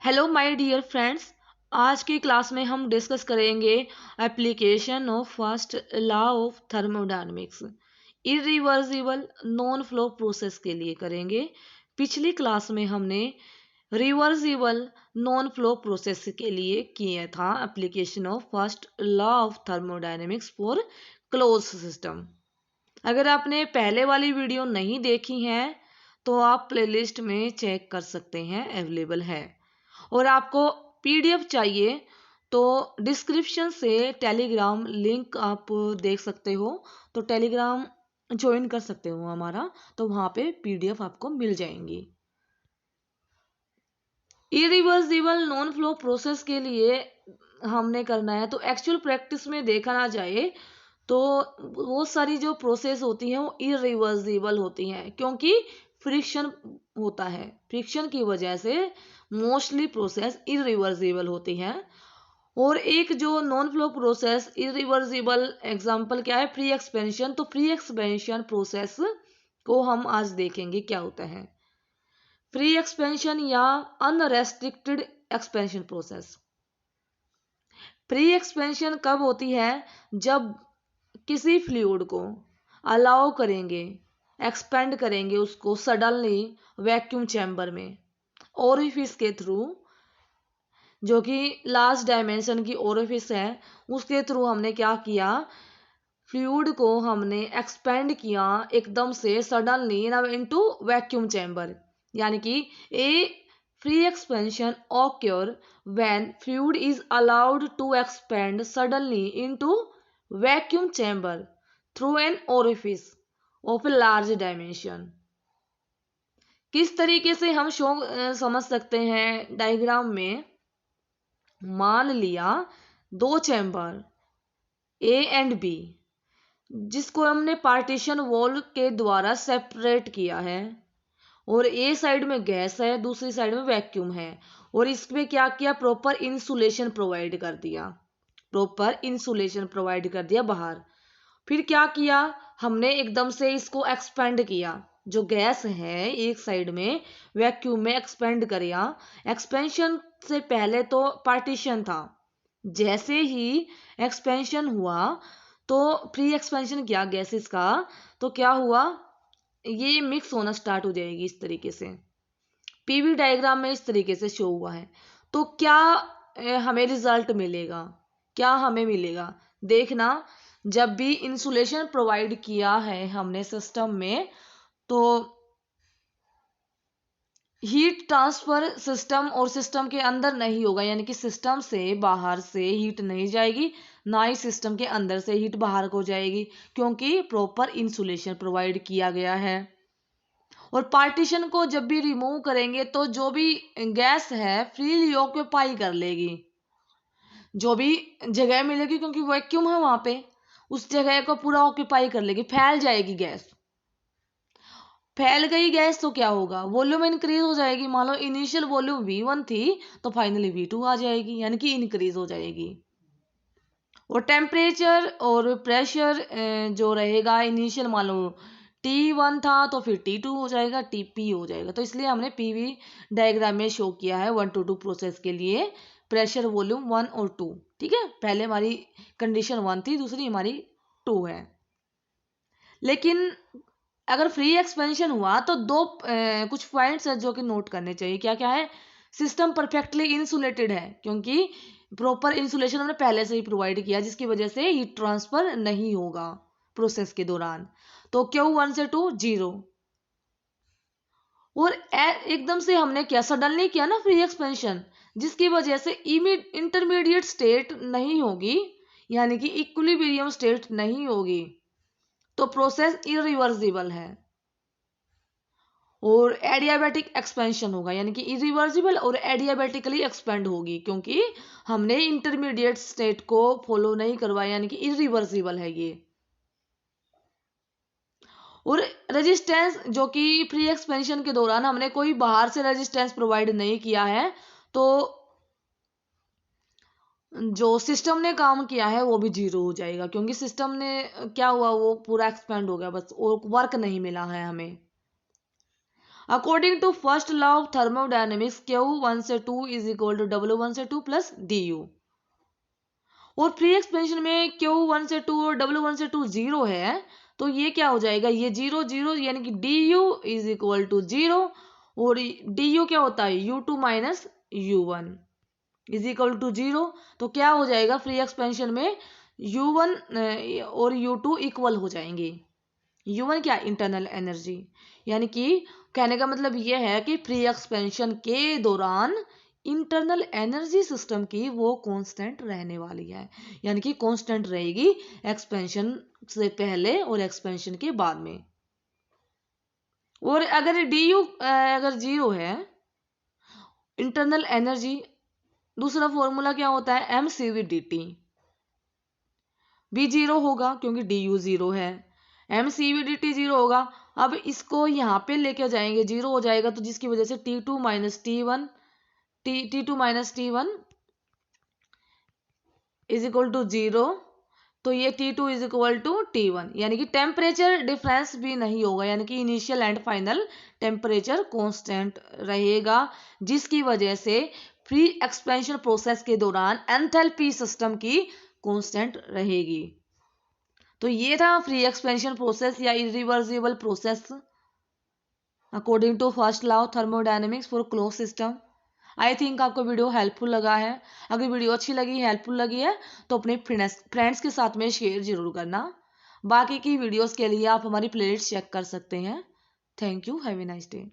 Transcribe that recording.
Hello my dear friends. आज की class में हम डिस्कस करेंगे application of first law of thermodynamics irreversible non flow process के लिए करेंगे। पिछली क्लास में हमने रिवर्सिबल नॉन फ्लो प्रोसेस के लिए किया था application of first law of thermodynamics for close system. अगर आपने पहले वाली वीडियो नहीं देखी है तो आप प्लेलिस्ट में चेक कर सकते हैं, अवेलेबल है। और आपको पीडीएफ चाहिए तो डिस्क्रिप्शन से टेलीग्राम लिंक आप देख सकते हो, तो टेलीग्राम ज्वाइन कर सकते हो हमारा, तो वहाँ पे पीडीएफ आपको मिल जाएंगी। इरिवर्सिबल नॉन फ्लो प्रोसेस के लिए हमने करना है तो एक्चुअल प्रैक्टिस में देखा ना जाए तो वो सारी जो प्रोसेस होती हैं वो इरिवर्सिबल होती हैं, क्योंकि फ्रिक्शन होता है। फ्रिक्शन की वजह से मोस्टली प्रोसेस इरिवर्सिबल होती हैं। और एक जो non flow process irreversible example क्या है, फ्री एक्सपेंशन। तो फ्री एक्सपेंशन प्रोसेस को हम आज देखेंगे क्या होता है। फ्री एक्सपेंशन या unrestricted expansion process. Free expansion कब होती है, जब किसी फ्लूइड को अलाउ करेंगे, एक्सपेंड करेंगे उसको सडनली वैक्यूम चैम्बर में ओरिफिस के थ्रू, जो कि लास्ट डायमेंशन की ओरिफिस है, उसके थ्रू हमने क्या किया, फ्लूइड को हमने एक्सपेंड किया एकदम से सडनली इनटू वैक्यूम चैम्बर। यानी कि a free expansion occur when fluid is allowed to expand suddenly into vacuum chamber through an orifice of a large dimension। किस तरीके से हम समझ सकते हैं डायग्राम में। मान लिया दो चैम्बर ए एंड बी, जिसको हमने पार्टीशन वॉल के द्वारा सेपरेट किया है, और ए साइड में गैस है, दूसरी साइड में वैक्यूम है, और इसमें क्या किया, प्रॉपर इंसुलेशन प्रोवाइड कर दिया, प्रॉपर इंसुलेशन प्रोवाइड कर दिया बाहर। फिर क्या किया, हमने एकदम से इसको एक्सपेंड किया, जो गैस है एक साइड में वैक्यूम में एक्सपेंड किया। एक्सपेंशन से पहले तो पार्टीशन था, जैसे ही एक्सपेंशन हुआ तो फ्री एक्सपेंशन किया गैसेस का, तो क्या हुआ, ये मिक्स होना स्टार्ट हो जाएगी इस तरीके से। पीवी डायग्राम में इस तरीके से शो हुआ है। तो क्या हमें रिजल्ट मिलेगा, क्या हमें मिलेगा, देखना। जब भी इंसुलेशन प्रोवाइड किया है हमने सिस्टम में, तो हीट ट्रांसफर सिस्टम और सिस्टम के अंदर नहीं होगा, यानी कि सिस्टम से बाहर से हीट नहीं जाएगी, ना ही सिस्टम के अंदर से हीट बाहर को जाएगी, क्योंकि प्रॉपर इंसुलेशन प्रोवाइड किया गया है। और पार्टीशन को जब भी रिमूव करेंगे तो जो भी गैस है फ्रीली ऑक्यूपाई कर लेगी, जो भी जगह मिलेगी, क्योंकि वैक्यूम है वहां पे, उस जगह को पूरा ऑक्यूपाई कर लेगी, फैल जाएगी गैस। फैल गई गैस तो क्या होगा, वॉल्यूम इंक्रीज हो जाएगी। मान लो इनिशियल वॉल्यूम V1 थी तो फाइनली V2 आ जाएगी, यानी कि इंक्रीज हो जाएगी। और टेम्परेचर और प्रेशर जो रहेगा, इनिशियल मान लो T1 था तो फिर T2 हो जाएगा, TP हो जाएगा। तो इसलिए हमने पीवी डायग्राम में शो किया है 1 to 2 प्रोसेस के लिए प्रेशर वॉल्यूम 1 और 2। ठीक है, पहले हमारी कंडीशन 1 थी, दूसरी हमारी 2 है। लेकिन अगर फ्री एक्सपेंशन हुआ तो कुछ पॉइंट्स है जो कि नोट करने चाहिए। क्या क्या है, सिस्टम परफेक्टली इंसुलेटेड है, क्योंकि प्रॉपर इंसुलेशन हमने पहले से ही प्रोवाइड किया, जिसकी वजह से हीट ट्रांसफर नहीं होगा प्रोसेस के दौरान। तो Q1 से 2 0। और एकदम से हमने क्या, सडनली किया ना फ्री एक्सपेंशन, जिसकी वजह से इंटरमीडिएट स्टेट नहीं होगी, यानी कि इक्विलिब्रियम स्टेट नहीं होगी, तो प्रोसेस इरिवर्सिबल है। और एडियाबैटिक एक्सपेंशन होगा, यानी कि इरिवर्सिबल और एडियाबैटिकली एक्सपेंड होगी, क्योंकि हमने इंटरमीडिएट स्टेट को फॉलो नहीं करवाया, यानी कि इरिवर्सिबल है ये। और रेजिस्टेंस, जो कि फ्री एक्सपेंशन के दौरान हमने कोई बाहर से रेजिस्टेंस प्रोवाइड नहीं किया है, तो जो सिस्टम ने काम किया है वो भी 0 हो जाएगा, क्योंकि सिस्टम ने क्या हुआ, वो पूरा एक्सपेंड हो गया बस, और वर्क नहीं मिला है हमें। According to first law of thermodynamics Q1 से 2 इज इक्वल टू W1 से 2 प्लस du। और फ्री एक्सपेंशन में Q1 से 2 और W1 से 2 जीरो है, तो ये क्या हो जाएगा, ये जीरो जीरो, यानी कि du is equal to zero, और du क्या होता है U2 minus U1 is equal to zero. तो क्या हो जाएगा फ्री एक्सपेंशन में U1 और U2 इक्वल हो जाएंगे। U1 क्या, इंटरनल एनर्जी, यानी कि कहने का मतलब ये है कि फ्री एक्सपेंशन के दौरान इंटरनल एनर्जी सिस्टम की वो कांस्टेंट रहने वाली है, यानी कि कांस्टेंट रहेगी एक्सपेंशन से पहले और एक्सपेंशन के बाद में। और अगर du अगर जीरो है इंटरनल एनर्जी, दूसरा फॉर्मूला क्या होता है mCv/dt भी जीरो होगा क्योंकि du जीरो है, mCv/dt जीरो होगा। अब इसको यहाँ पे लेके जाएंगे, जीरो हो जाएगा, तो जिसकी वजह से T2 minus T1 T2 minus T1 is equal to zero. तो ये T2 is equal to T1, यानी कि टेम्परेचर डिफरेंस भी नहीं होगा, यानी कि initial and final temperature constant रहेगा, जिसकी वजह से फ्री एक्सपेंशन प्रोसेस के दौरान एंथैल्पी सिस्टम की कांस्टेंट रहेगी। तो ये था फ्री एक्सपेंशन प्रोसेस या irreversible process according to first law of thermodynamics for close system. I think आपको वीडियो हेल्पफुल लगा है। अगर वीडियो अच्छी लगी, हेल्पफुल लगी है, तो अपने फ्रेंड्स के साथ में शेयर जरूर करना। बाकी की वीडियोस के लिए आप हमारी प्लेलिस्ट चेक कर सकते हैं। Thank you, have a nice day.